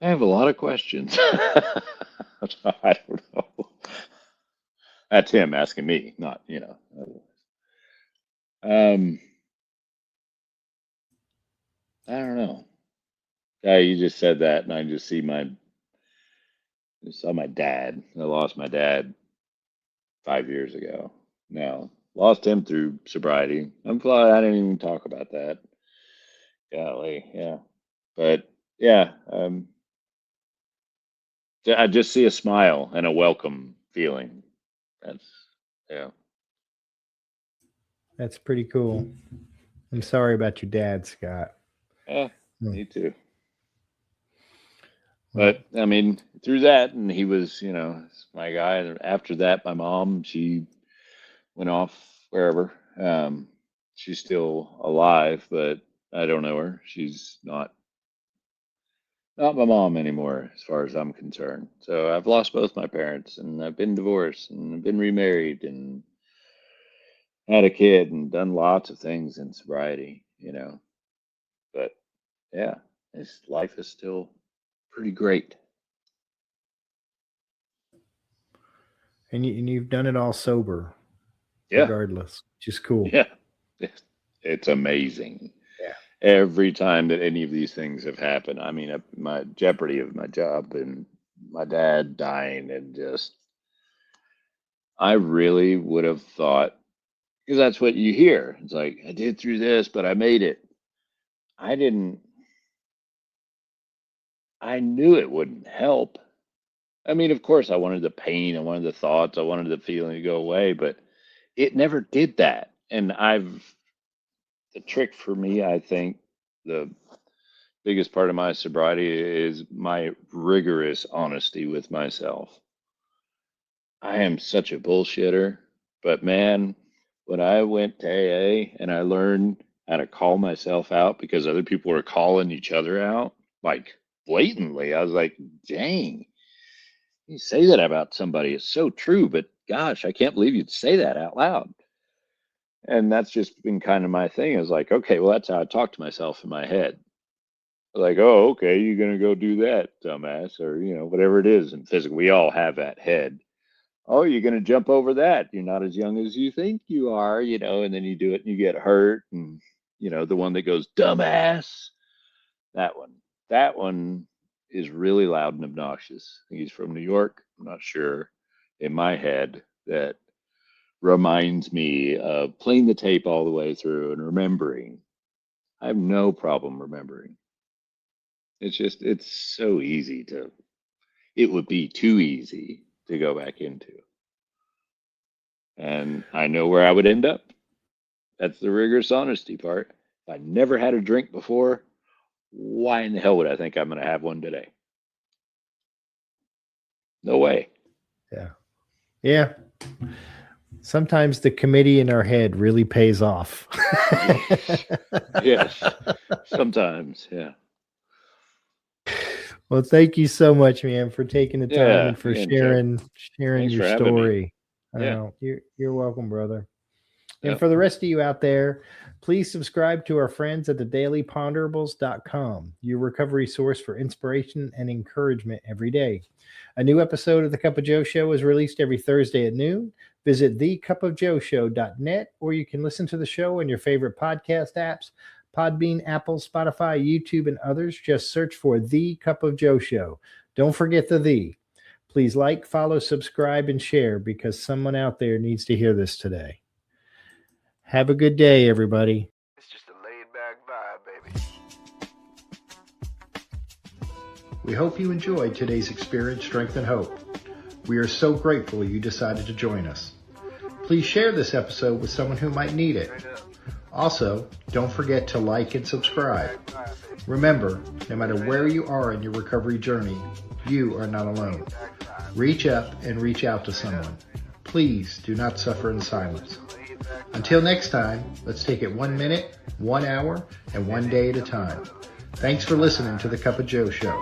I have a lot of questions. I don't know. That's him asking me, not. Um, I don't know. Yeah, you just said that, and I just saw my dad. I lost my dad 5 years ago. Now, lost him through sobriety. I'm glad I didn't even talk about that. Golly, yeah. But yeah, I just see a smile and a welcome feeling. That's yeah. That's pretty cool. I'm sorry about your dad, Scott. Yeah, Hmm. me too. But I mean, through that, and he was, my guy. And after that, my mom, she went off wherever. She's still alive, but I don't know her. She's not my mom anymore, as far as I'm concerned. So I've lost both my parents, and I've been divorced, and I've been remarried, and had a kid, and done lots of things in sobriety. But yeah, life is still pretty great. And you've done it all sober, Yeah, regardless, which is cool. yeah, it's amazing. Yeah. Every time that any of these things have happened, I mean, my jeopardy of my job and my dad dying, and just, I really would have thought, because that's what you hear. It's like, I did through this, but I made it. I didn't, I knew it wouldn't help. I mean, of course, I wanted the pain, I wanted the thoughts, I wanted the feeling to go away, but it never did that. And the trick for me, I think, the biggest part of my sobriety is my rigorous honesty with myself. I am such a bullshitter, but man, when I went to AA and I learned how to call myself out because other people were calling each other out, like blatantly, I was like, dang, you say that about somebody. It's so true, but gosh, I can't believe you'd say that out loud. And that's just been kind of my thing. I was like, okay, well, that's how I talk to myself in my head. Like, oh, okay, you're gonna go do that, dumbass, or whatever it is in physical. We all have that head. Oh, you're gonna jump over that. You're not as young as you think you are, and then you do it and you get hurt. And the one that goes, dumbass, that one. That one is really loud and obnoxious. I think he's from New York. I'm not sure. In my head, that reminds me of playing the tape all the way through and remembering. I have no problem remembering. It's so easy it would be too easy to go back into. And I know where I would end up. That's the rigorous honesty part. If I never had a drink before, why in the hell would I think I'm going to have one today? No way. Yeah. Yeah. Sometimes the committee in our head really pays off. Yes. Sometimes. Yeah. Well, thank you so much, man, for taking the time and for sharing Thanks your for having story. Yeah. You're welcome, brother. And Yep. for the rest of you out there, please subscribe to our friends at thedailyponderables.com, your recovery source for inspiration and encouragement every day. A new episode of The Cup of Joe Show is released every Thursday at noon. Visit thecupofjoeshow.net, or you can listen to the show on your favorite podcast apps, Podbean, Apple, Spotify, YouTube, and others. Just search for The Cup of Joe Show. Don't forget the. Please like, follow, subscribe, and share, because someone out there needs to hear this today. Have a good day, everybody. It's just a laid-back vibe, baby. We hope you enjoyed today's Experience, Strength, and Hope. We are so grateful you decided to join us. Please share this episode with someone who might need it. Also, don't forget to like and subscribe. Remember, no matter where you are in your recovery journey, you are not alone. Reach up and reach out to someone. Please do not suffer in silence. Until next time, let's take it 1 minute, 1 hour, and 1 day at a time. Thanks for listening to The Cup of Joe Show.